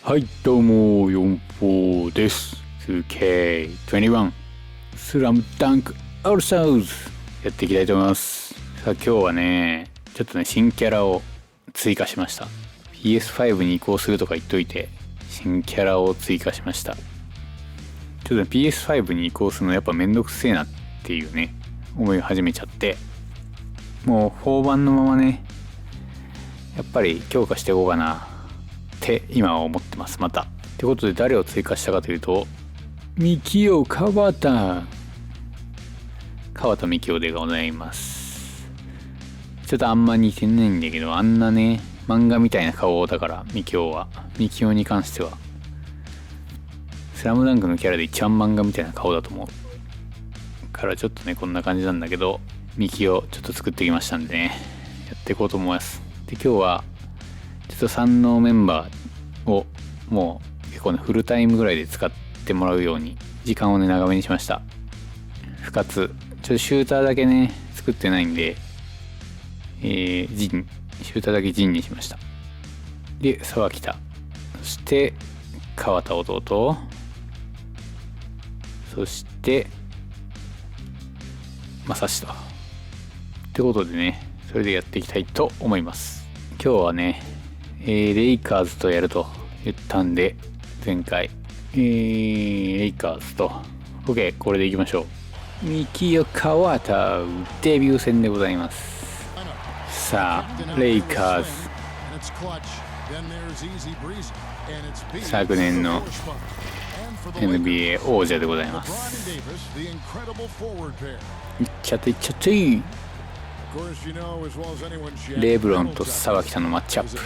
はいどうも4-4です。 2K21 スラムダンクオールスターズやっていきたいと思います。さあ今日はねちょっとね新キャラを追加しました。 PS5 に移行するとか言っといて新キャラを追加しました。ちょっとね PS5 に移行するのやっぱめんどくせえなっていうね思い始めちゃって、もう4版のままねやっぱり強化していこうかなって今は思ってます。またってことで誰を追加したかというとミキオ川田ミキオでございます。ちょっとあんま似てないんだけど、あんなね漫画みたいな顔だからミキオに関してはスラムダンクのキャラで一番漫画みたいな顔だと思うからちょっとねこんな感じなんだけど、ミキオちょっと作ってきましたんでねやっていこうと思います。で今日はちょっと3のメンバーをもう結構ねフルタイムぐらいで使ってもらうように時間をね長めにしました。不活ちょっとシューターだけね作ってないんでシューターだけジンにしました。で沢北、そして川田弟、そして正志とってことでねそれでやっていきたいと思います。今日はねレイカーズとやると言ったんで前回レイカーズと OK これでいきましょう。ミキオ川田デビュー戦でございます。さあレイカーズ昨年の NBA 王者でございます。いっちゃってレブロンと沢北のマッチアップ、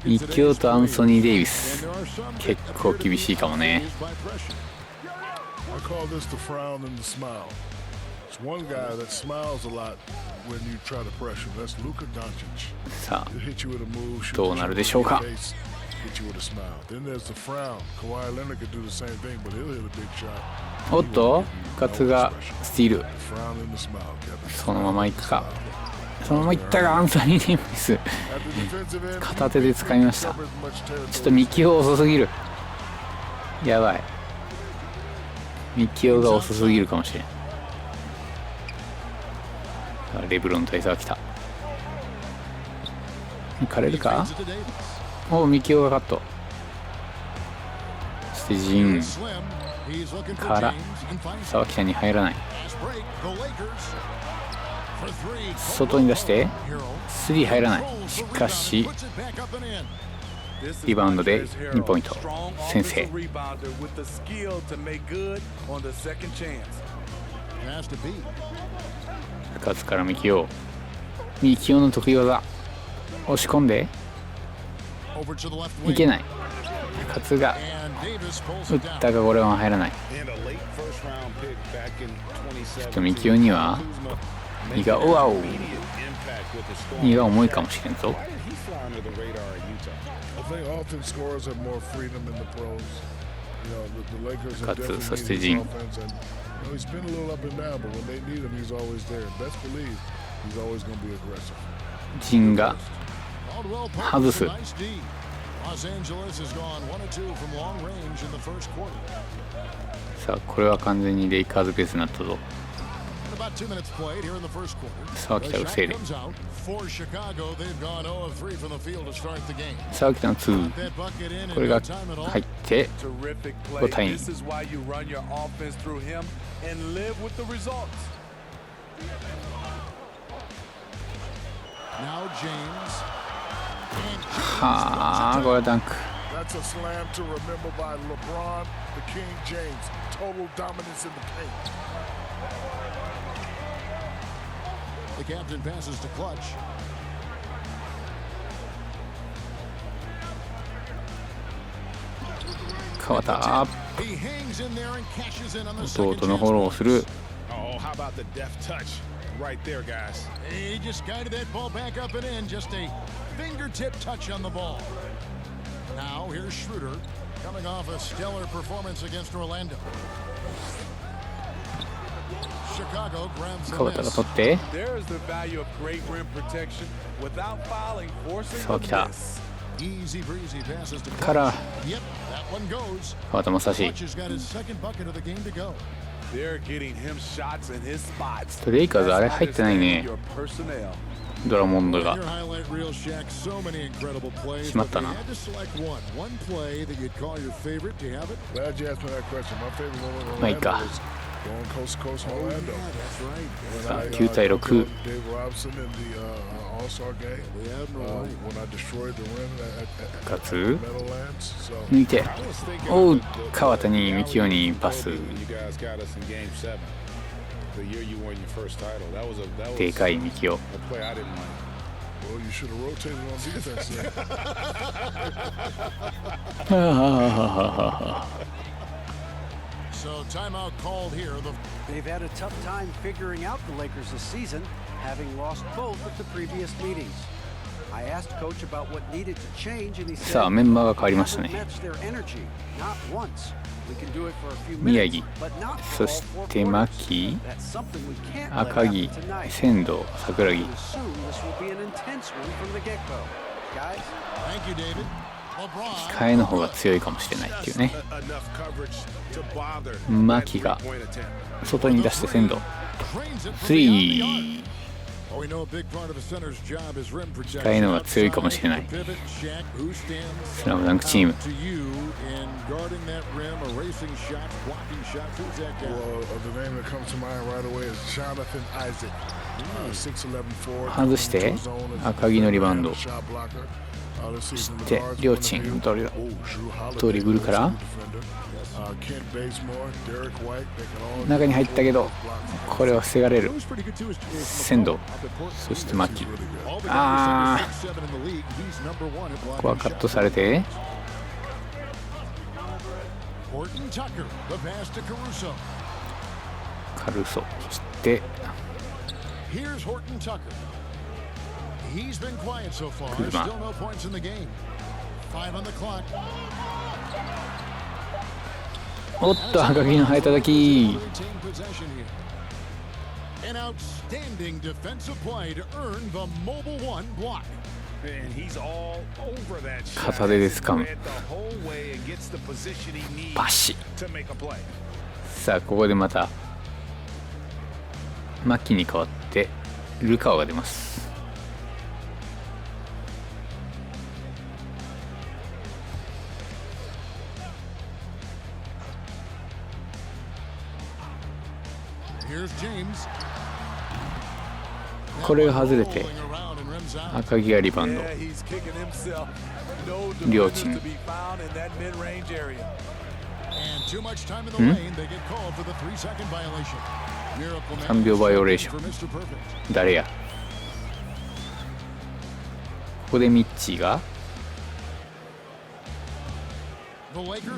ミキオとアンソニー・デイビス結構厳しいかもね。さあどうなるでしょうか。おっとガツがスティール、そのままいくか、そのままいったがアンソニー・デイビス片手で掴みました。ちょっとミキオ遅すぎる、やばい、ミキオが遅すぎるかもしれん。レブロン対沢北いかれるか。おミキオがカット、そしてジンから沢北に入らない、外に出してスリー入らない、しかしリバウンドで2ポイント先制。深津からミキオの得意技押し込んでいけない、深津が打ったがこれは入らない。ちょっとミキオには荷が重いかもしれんぞ。深津、そしてジン、ジンが外す。さあこれは完全にレイカーズペースになったぞ。沢北が防いで沢北の2、これが入って5対2。はあこれはダンク。川田弟のフォローをする。川田が取って沢北から川田正史レイカーズあれ入ってないね。ドラモンドがしまったな。まあいいか。さあ9対6。かつ抜いて、おう、川田に幹雄にパス。でかい幹雄。So timeout called here. They've had a tough time figuring out the Lakers this season, having lost both of the previous meetings. I asked coach about what needed to change, and he said, さあメンバーが変わりましたね。宮城、そして牧、赤木、仙道、桜木。控えの方が強いかもしれないっていうね。牧が外に出して仙道スリー。控えの方が強いかもしれないスラムダンクチーム。外して赤木のリバウンドして両チームドリブルから中に入ったけどこれは防がれる。仙道、そして牧。ああ、ここはカットされてカルソ、そして車。おっと赤木のハエ叩き。片手で掴む。パシ。さあここでまた牧に代わってルカワが出ます。これが外れて赤木がリバウンド。両チーム3秒バイオレーション。誰や。ここでミッチーが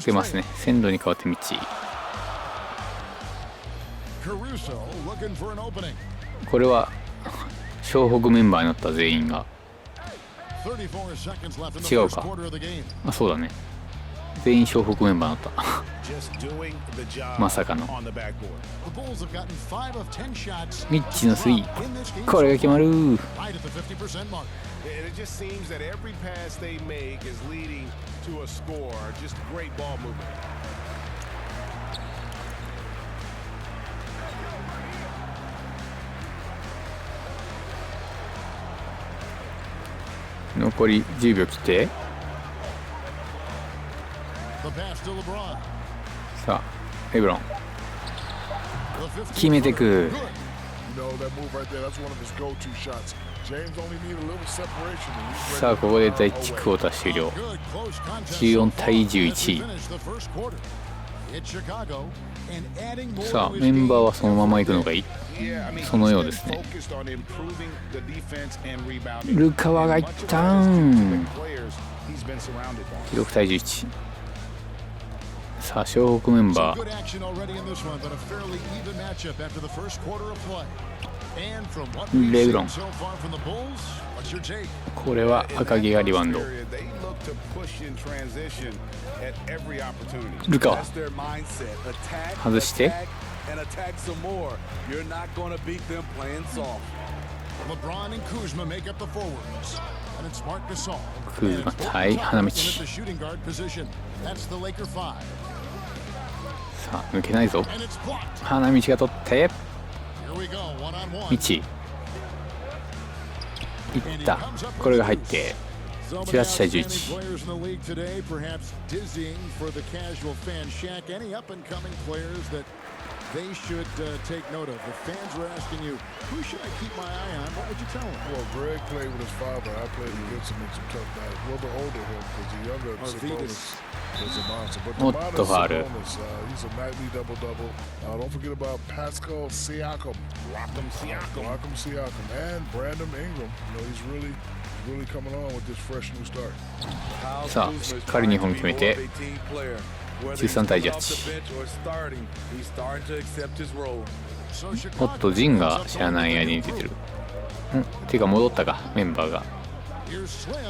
出ますね。鮮度に代わってミッチー。これは湘北メンバーになった全員が違うか。あ、そうだね、全員湘北メンバーになったまさかのミッチのスリー、これが決まる。残り10秒切ってさあレブロン決めてく。さあここで第1クォーター終了。14対11。さあメンバーはそのまま行くのがいい。そのようですね。ルカワがいったん。16対11。さあ湘北メンバーレブロン、これは赤木がリバウンド。ルカワ外してクーズマ対花道。さあ抜けないぞ。花道が取って道いった。これが入って18対11。They should take note of. The fans were asking you, who should I keep my eye on? What would you tell them? Well, Greg played with his father. I played against him in some tough guys. A little bit older than him because the younger Sabonis was a monster. But the Sabonis, he's a nightly double-double. Don't forget about Pascal Siakam. Rock'em Siakam. And Brandon Ingram. You know, he's really coming on with this fresh new start. さあしっかり2本決めて13対18。おっとジンが知らない間に出てる。てか戻ったかメンバーが。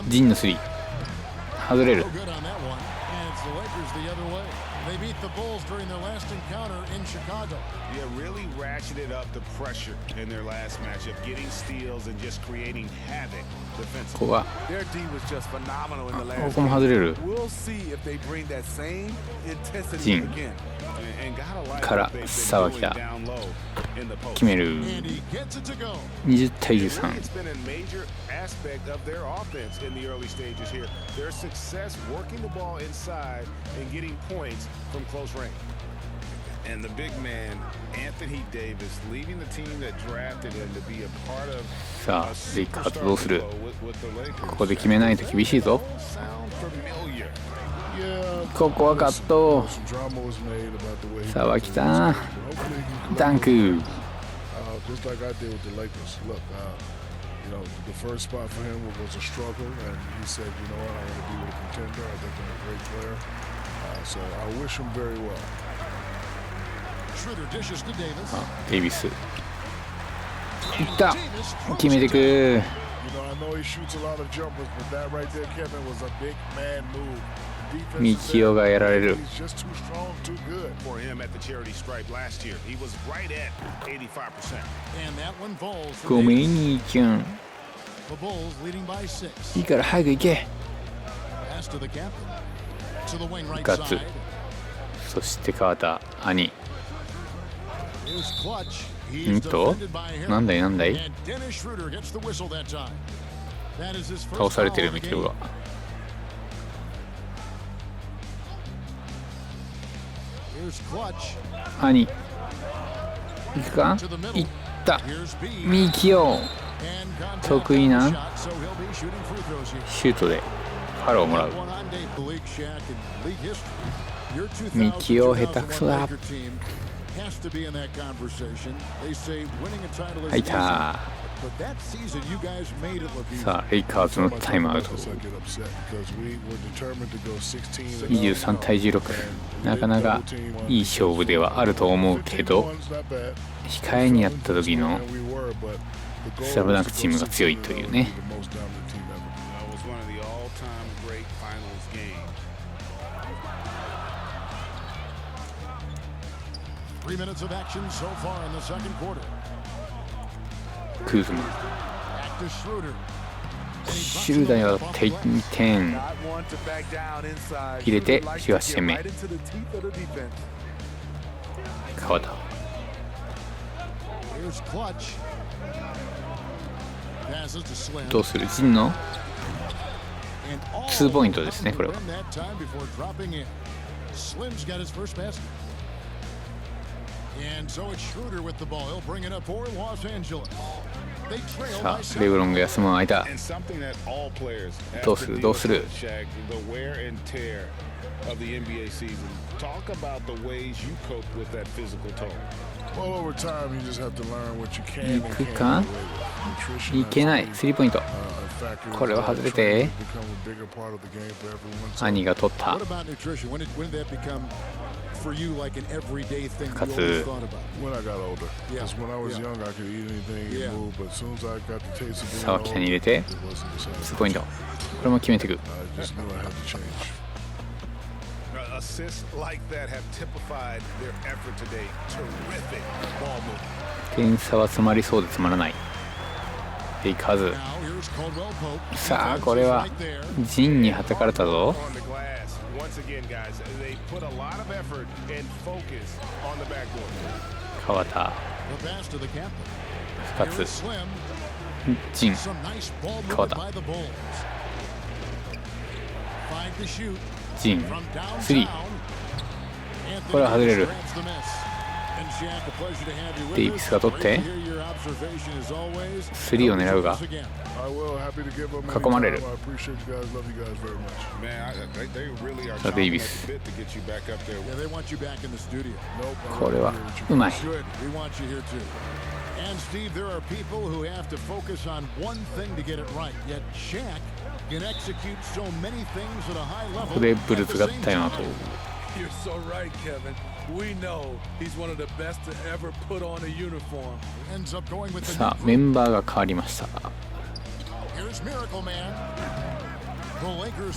ジンのスリー外れる。They beat the Bulls during their last encounter in Chicago. Yeah, really ratcheted up the pressure in their last matchup, getting steals and just creating havoc defensively. Their D was just phenomenal in the last game. We'll see if they bring that same intensity again. から沢木が決める。20対13。Aspect of their offense in the early stages here. Their success working the ball inside and getting points from close range. And the big man, Anthony Davis, leaving the team that drafted him to be a part of. さあ、レイカーズどうする？ここで決めないと厳しいぞ。ここはカット。沢木さん、ダンク。You know, the first spot for him was a struggle, and he said, you know what, I want to be with a contender. I think I'm a great player. So I wish him very well. Schroeder dishes to Davis. デイビス。いった。決めてく。You know, I know he shoots a lot of jumpers, but that right there, Kevin, was a big man move. ミキオがやられる。He's just too strong, too good. For him at the charity stripe last year, he was right at 85%. And that one falls. ごめん兄ちゃん。The Bulls leading by 6. いいから早く行け。Pass to the captain. To the wing right ガッツ side.。そして川田兄。Here's Clutch. ん He's と defended by him. なんだいなんだい。 And Dennis Schroeder gets the whistle that time. That is his 倒 first されて foul る of ミ the キオ game. が。Here's Clutch. 兄。行くか？行った。 Here's B. ミキオ。 And contact 得意な on the shot, so he'll be shooting free throws here. シュートでファローをもらう。 One on Dave, the league Shaq and league history. Your ミキオ下手くそだ。 2000-2001 Laker team has to be in that conversation. They say winning a title is 入っ easy, た。 but that season you guys made it look easy. さあレイカーズのタイムアウト。 23対16。なかなかいい勝負ではあると思うけど、控えにやった時のスラムダンクチームが強いというね。3 minutes of action so far in the second quarter. クーズマン。 Back to Schroeder. シュルダーよって2点入れて18点目。川田。 Here's Clutch. Passes to Slim. どうする？陣の And all 2ポイントですねこれは。 that time before dropping in. Slim's got his first basket. And so it's Schroeder with the ball. He'll bring it up for Los Angeles. They trail さ by あ 7. レブロンが休む間 And something that all players have どう to する deal どうする with, Shaq, the wear and tear of the NBA season. Talk about the ways you cope with that physical toll. Well, over time, you just have to learn what you can and 行 can't くか？ do away with. Nutrition いけない。スリーポイント。 これは外れて。 兄が取った。 What about nutrition? When did that become for you like an everyday thing you か always つ thought about? When I got older, Yeah. because when I was Yeah. young, I could eat anything Yeah. and move. But as soon as I got the taste of being 沢 older, 北に入れて it wasn't the same. 2ポイント。これも決めていく。 I just knew I had to change. Assists like that have typified their effort today. Terrific ball movement. 点差は詰まりそうで詰まらない。でいかず、さあこれはジンにはたかれたぞ。川田2つ、ジン、川田、ジン、スリー、これは外れる。デイビスが取ってスリーを狙うが囲まれる。さあデイビス、これはうまい。ここでブルズがタイムアウト。You're so right, Kevin. We know he's one of the best to ever put on a uniform. さあメンバーが変わりました。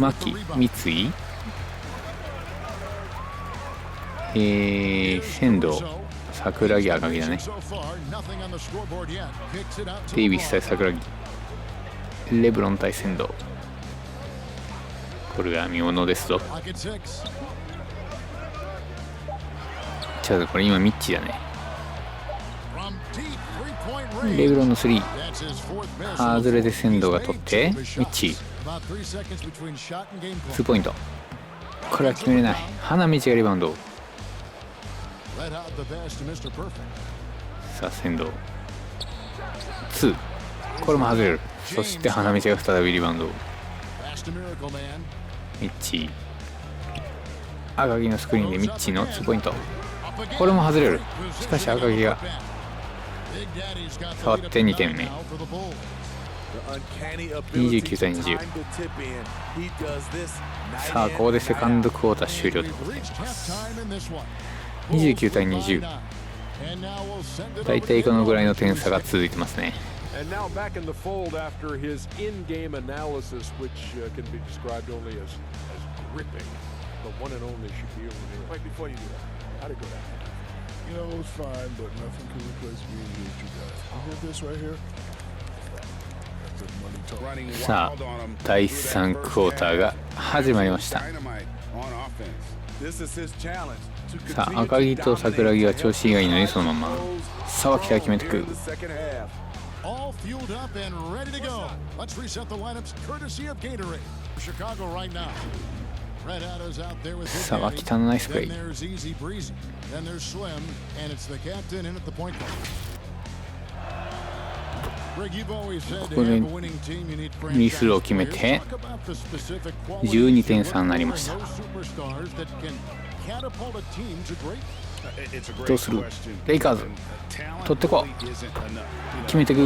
牧、三井、仙道、桜木、赤木だね。デイビス対桜木、レブロン対仙道。これが見ものですぞ。これ今ミッチーだね。レブロンのスリー外れで仙道が取ってミッチー2ポイント。これは決めれない。花道がリバウンド。さあ仙道2、これも外れる。そして花道が再びリバウンド。ミッチー、赤木のスクリーンでミッチーの2ポイント。これも外れる。しかし赤木が触って2点目。29対20。さあここでセカンドクォーター終了でございます。29対20。だいたいこのぐらいの点差が続いてますね。And now back in the fold after his in-game analysis, which can be described only as gripping, the one and only Shaquille O'Neal. Wait, before you do that, how'd it go down? You know, it was fine, but nothing can replace being here with you guys. You hear this right here? さあ第3クォーターが始まりました。さあ赤木と桜木は調子がいいのにそのまま沢木が決めてく。沢北のナイスプレイ。ここでフリースローを決めて12点差になりました。どうする？レイカーズ取ってこう。決めてく。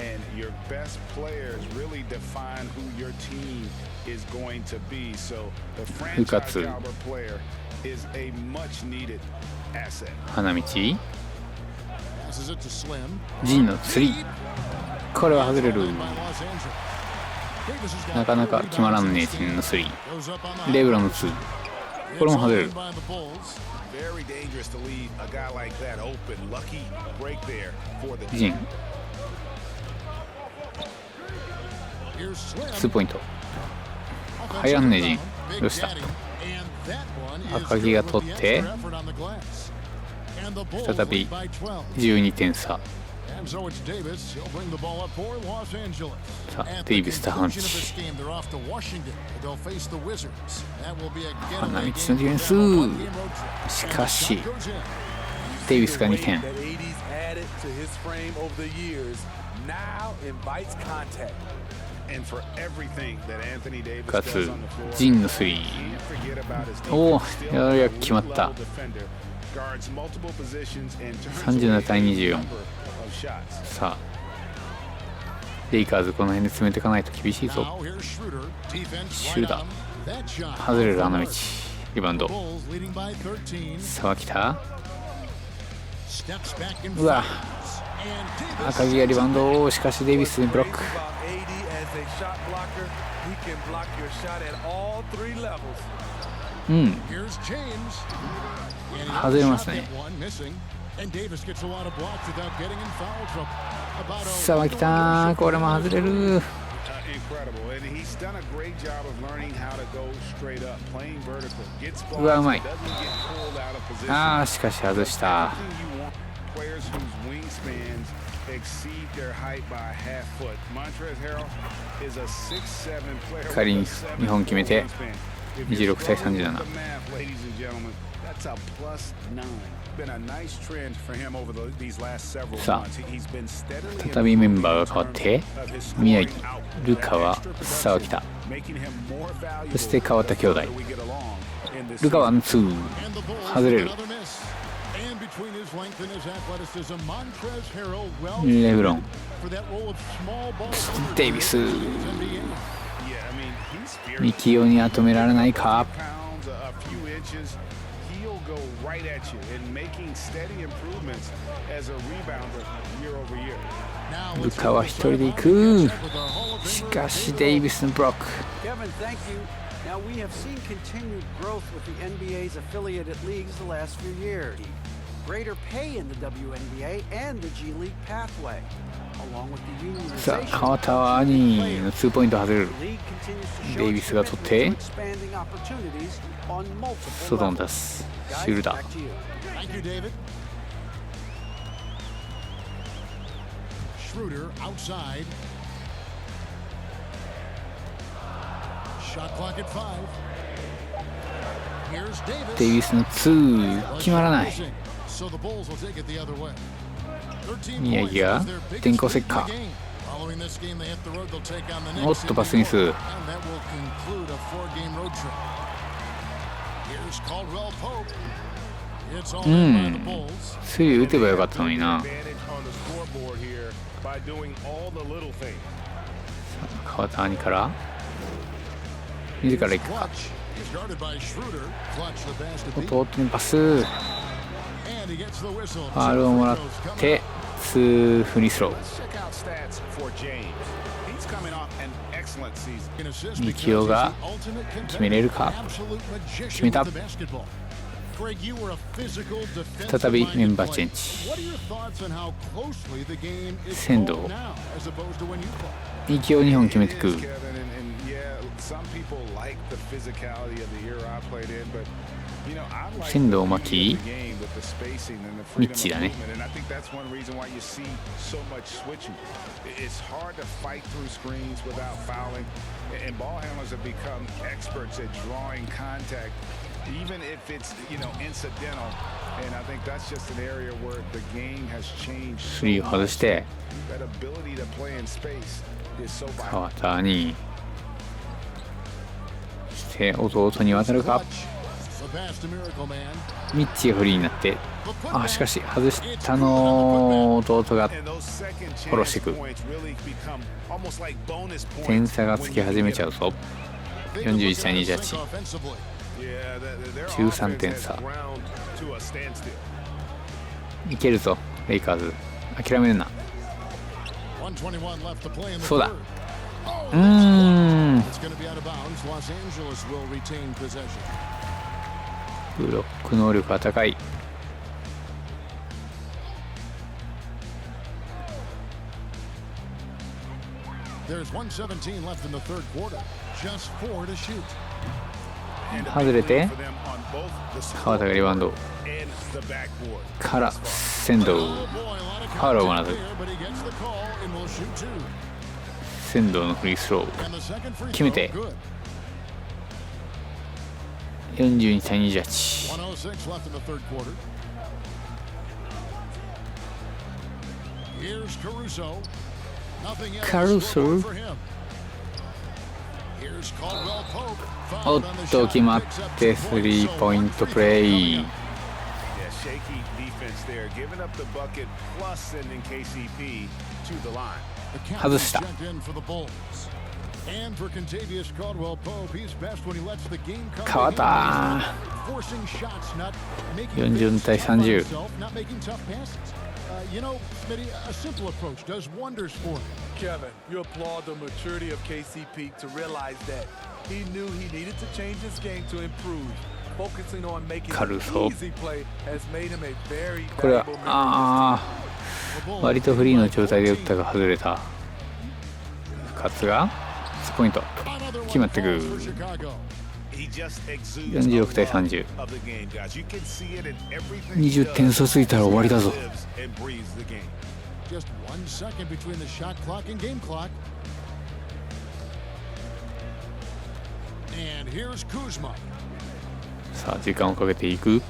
And your best players really define who your team is going to be. So the franchise caliber player is a much needed asset. 花道、ジンのスリー、これは外れる。なかなか決まらんね。ジンのスリー、レブロンの2、これも外れる。ジン2ポイント入らんね。ジンどうした？赤木が取って再び12点差。さあデイビスと花道、花道のディフェンス。しかしデイビスが2点。かつジンのスリー、おおようやく決まった。37対24。さあレイカーズこの辺で詰めていかないと厳しいぞ。シューター外れる。花道リバウンド。沢北、うわ赤木がリバウンド。しかしデイビスにブロック。うん、外れますね。さあ来た、これも外れる。うわ、うまい。ああ、しかし外した。仮に2本決めて26対37。さあ再びメンバーが変わって宮城、流川、沢北、そして川田兄弟。流川の2外れる。レブロン、デイビス、ミキオには止められないか。ルカは一人で行く。しかしデイビスのブロック。Now we have seen continued growth with the NBA's affiliated leagues the last few years. Greater pay in the WNBA and the G League pathway, along with the unionization. さあ川田は兄の2ポイント外れる。デイビスが取って外に出す。シュルダー。Schroeder outside. Shot clock at 5. Here's Davis. デイビスの2決まらない。 So the Bulls will take it the other way. 宮城が電光石火。おっとパスミス。うん、スリー打てばよかったのにな。川田兄から自ら行くか。弟にパス。ファウルをもらって2フリースロー。ミキオが決めれるか。決めた。再びメンバーチェンジ。仙道、ミキオ2本決めてく。仙道、牧、ミッチーだね。Even if it's, incidental, and I think that's just an area where the game has changed. スリーを外して、川田にして弟に渡るか。ミッチーがフリーになって、あ、しかし外したの弟がフォローしていく。点差がつき始めちゃうぞ。41対28。13点差。いけるぞレイカーズ。諦めるな。そうだ。ブロック能力が高い。外れて川田がリバウンドから仙道、ファウルをもらう。仙道のフリースロー決めて42対28。カルーソおっと決まってスリーポイントプレイ。外した。川田40対30。A simple approach does wonders for him. Kevin, you applaud the maturity of KCP to realize that he knew he needed to change his game to improve. カルソ。これは割とフリーの状態で打ったが外れた。勝がスポイント決まってくる。46対30。20点差ついたら終わりだぞ。さあ時間をかけていく。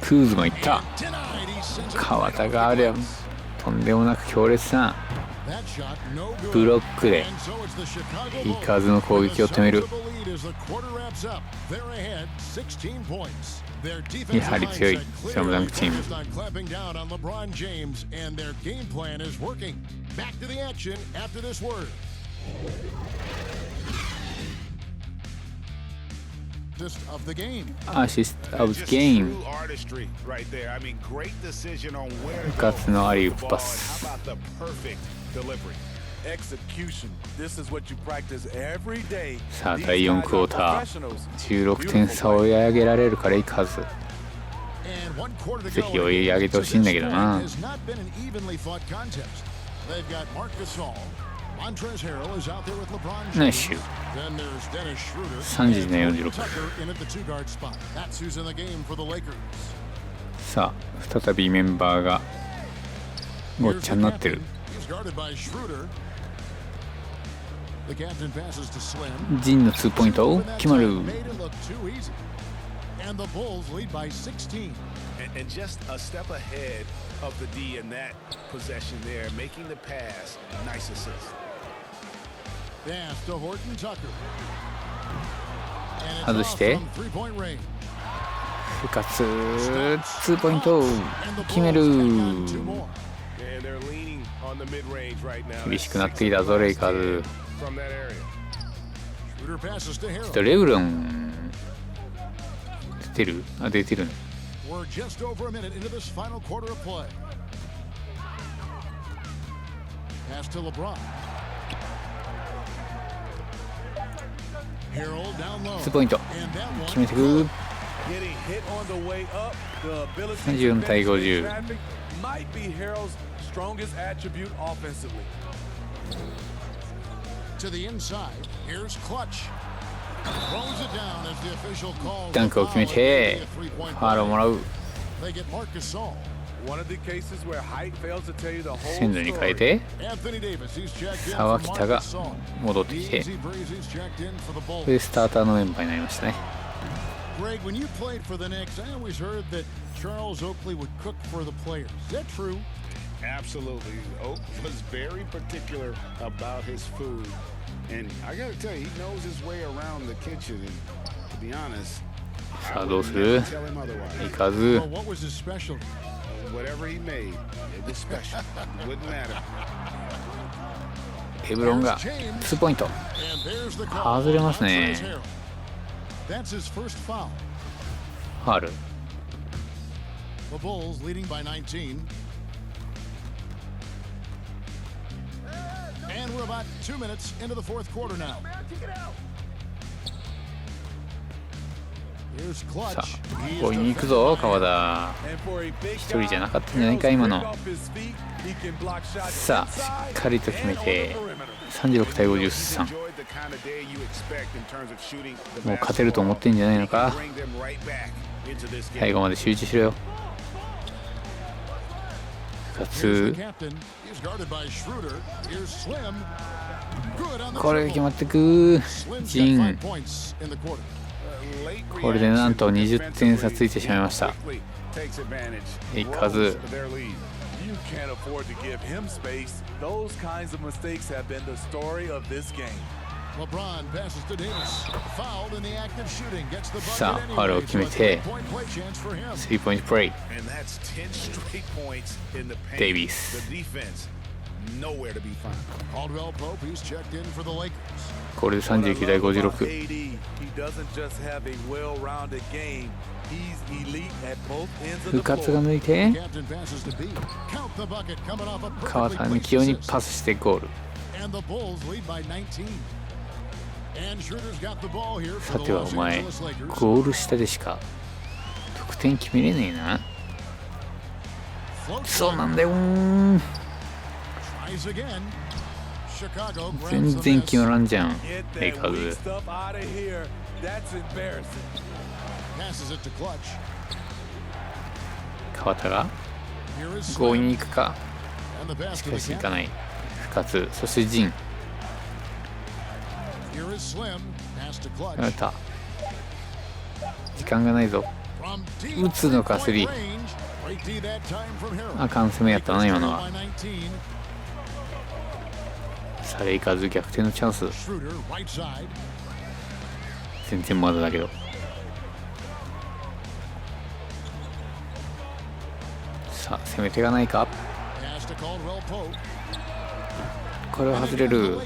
クーズマいった。川田があれはとんでもなく強烈なブロックでいかずの攻撃を止める。やはり強いスラムダンクチーム。アシスト・オブ・ゲーム。部活のアリウープパス。さあ第4クォーター、16点差を追い上げられるかレイカーズ。ぜひ追い上げてほしいんだけどな。ナイスシュート。3時の46。さあ再びメンバーがごっちゃになってる。ジンの2ポイント決まる。外して復活2ポイント決める。厳しくなってきたぞレイカーズ。ちょっとレブロン出てる？出てるね。2ポイント決めてく。34対50。ダンクを決めてファウルをもらう。鮮度に変えて沢北が戻ってきて、これでスターターのメンバーになりましたね。Greg, when you played for the Knicks, I always heard that Charles Oakley would cook for the players. Is that true? Absolutely. Oak was very particular about his food. And I got to tell you, he knows his way around the kitchen. And to be honest, さあどうする？いかず。What was his specialty? Whatever he made, it was special. It wouldn't matter. レブロンが2ポイント。外れますね。That's his first foul. ファウル。The Bulls leading by 19. And we're about 2 minutes into the fourth quarter now. Here's さ Clutch. あ追いに行くぞ川田。一人じゃなかったんじゃないか今の。さあしっかりと決めて36対53。もう勝てると思ってんじゃないのか。最後まで集中しろよ。復活。これが決まってく。ジン。これでなんと20点差ついてしまいました。いかず。You can't afford to give him space. Those kinds of mistakes have been the story of this game. LeBron passes to Davis. Fouled in the act of shooting. Gets the さあ bucket ファウルを決めて point play chance for him. 3ポイントプレイ。 And that's 10 straight points in the paint. デイビス。 The defense, nowhere to be found. Caldwell Pope, he's checked in for the Lakers. これで39対56。 He doesn't just have a well-rounded game. He's elite at both ends of 復 the 活が floor. 抜いて Captain passes to B. Count the bucket coming off a 川 perfectly 田に placed 起用に assist. パスしてゴール。さてはお前、ゴール下でしか得点決めれねえな。そうなんだよー。全然決まらんじゃん、レイカーズ。川田が強引に行くか。しかし行かない。深津、そしてジン。やめた。時間がないぞ。打つのかスリー。あかん攻めやったな今のは。さあレイカーズ逆転のチャンス。全然まだだけど。さあ攻め手がないか。これは外れる。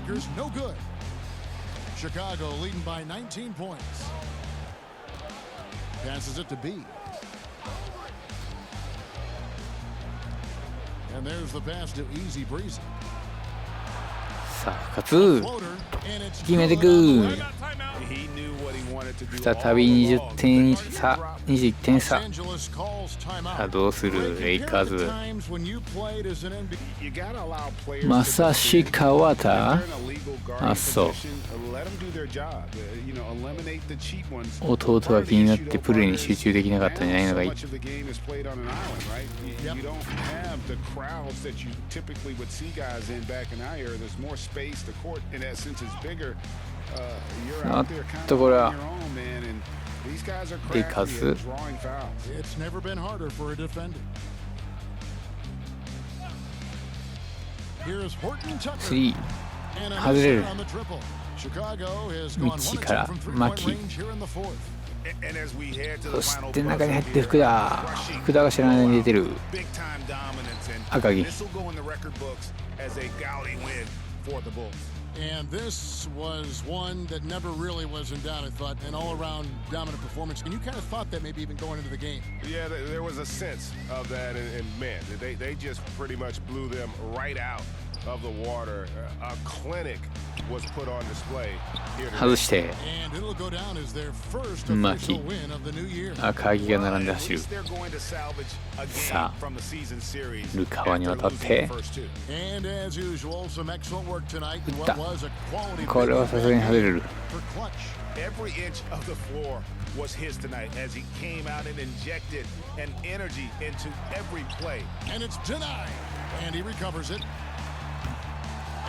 さあ深津決めてく。再び20点差、21点差。さあどうするレイカーズ。まさし川田。あ、そう。弟が気になってプレーに集中できなかったんじゃないのがいい。あっとこれはレイカーズ。スリー外れる。道から牧、そして中に入って福田が知らない間に出てる。赤木。And this was one that never really was in doubt, I thought, an all-around dominant performance. And you kind of thought that maybe even going into the game. Yeah, there was a sense of that, and man, they just pretty much blew them right out of the water. A clinic was put on display here today. 外して、And it'll go down as their first 牧、 official win of the new year. 赤木が並んで走る。さあルカワに渡ってAnd as usual, some excellent work tonight 打 in った。 what was a quality これはさすがに外れる。 for clutch. Every inch of the floor was his tonight as he came out and injected an energy into every play. And it's denied. And he recovers it.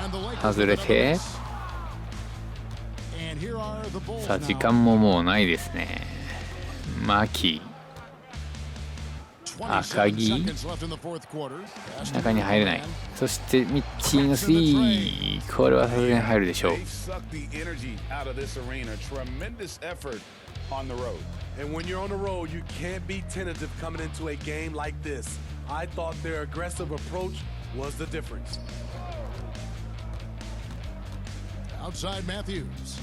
And the Lakers 外れて、 and here are the Bulls さあ now. 時間ももうないですね。牧、赤木、 seconds left in the fourth quarter. 中に入れない。そしてミッチーのスリー、これはさすがに入るでしょう。 They've sucked the energy out of this arena. Tremendous effort on the road. And when you're on the road, you can't be tentative coming into a game like this. I thought their aggressive approach was the difference. Outside Matthews.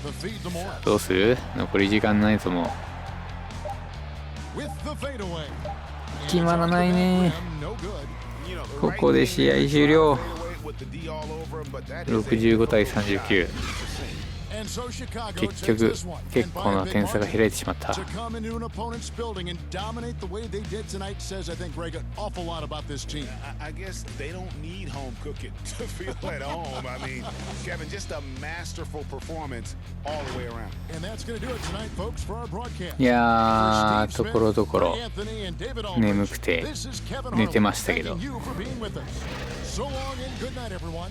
The feed to Morris. どうする？残り時間ないぞもう。 With the fadeaway. 決まらないね。 No good. ここで試合終了。65対39。 And so Chicago 結 takes 局 this one. 結構な点差が開いてしまった。 To come into an opponent's building and dominate the way they did tonight says, I think, Greg, an awful lot about this team. I guess they don't need home cooking to feel at home. I mean, Kevin, just a masterful performance all the way around. And that's going to do it tonight, folks, for our broadcast. いやー、ところどころ Anthony and David Aldridge. 眠くて This is Kevin 寝てま Harlan したけど thanking you for being with us. So long and good night, everyone.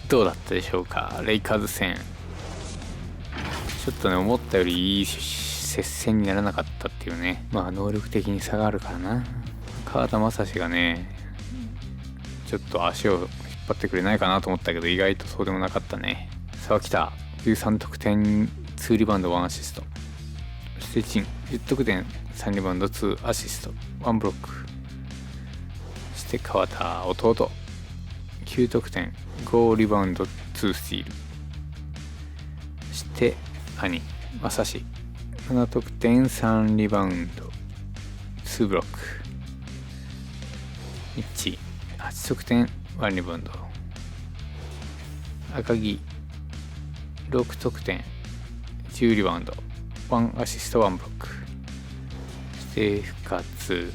どうだったでしょうか。レイカーズ戦ちょっとね思ったよりいい接戦にならなかったっていうね。まあ能力的に差があるからな。川田将司がねちょっと足を引っ張ってくれないかなと思ったけど意外とそうでもなかったね。さあ来た。13得点2リバウンド1アシスト。そしてチン10得点3リバウンド2アシスト1ブロック。そして川田弟9得点5リバウンド2スティール。そして兄正志7得点3リバウンド2ブロック。ミッチー8得点1リバウンド。赤木6得点10リバウンド1アシスト1ブロック。そして深津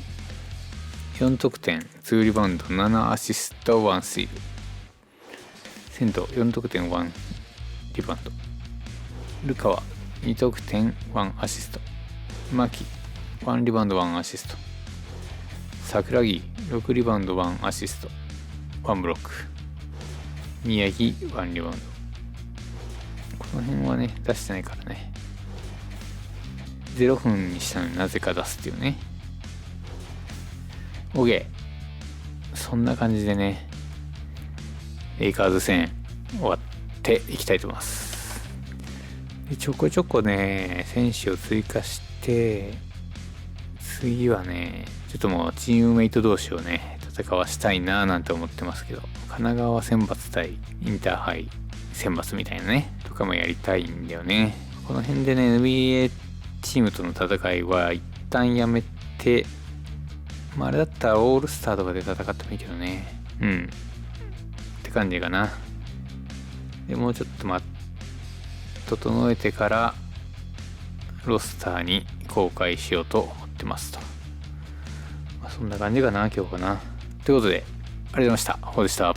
4得点2リバウンド7アシスト1スティール。仙道4得点1リバウンド。流川2得点1アシスト。牧1リバウンド1アシスト。桜木6リバウンド1アシスト1ブロック。宮城1リバウンド。この辺はね出してないからね。0分にしたのになぜか出すっていうね。OK、そんな感じでねレイカーズ戦終わっていきたいと思います。でちょこちょこね選手を追加して、次はねちょっともうチームメイト同士をね戦わしたいななんて思ってますけど、神奈川選抜対インターハイ選抜みたいなねとかもやりたいんだよね。この辺でね NBA チームとの戦いは一旦やめて、あれだったらオールスターとかで戦ってもいいけどね。って感じかな。でもうちょっと整えてからロスターに公開しようと思ってますと。そんな感じかな今日かな。ということでありがとうございました。ほうでした。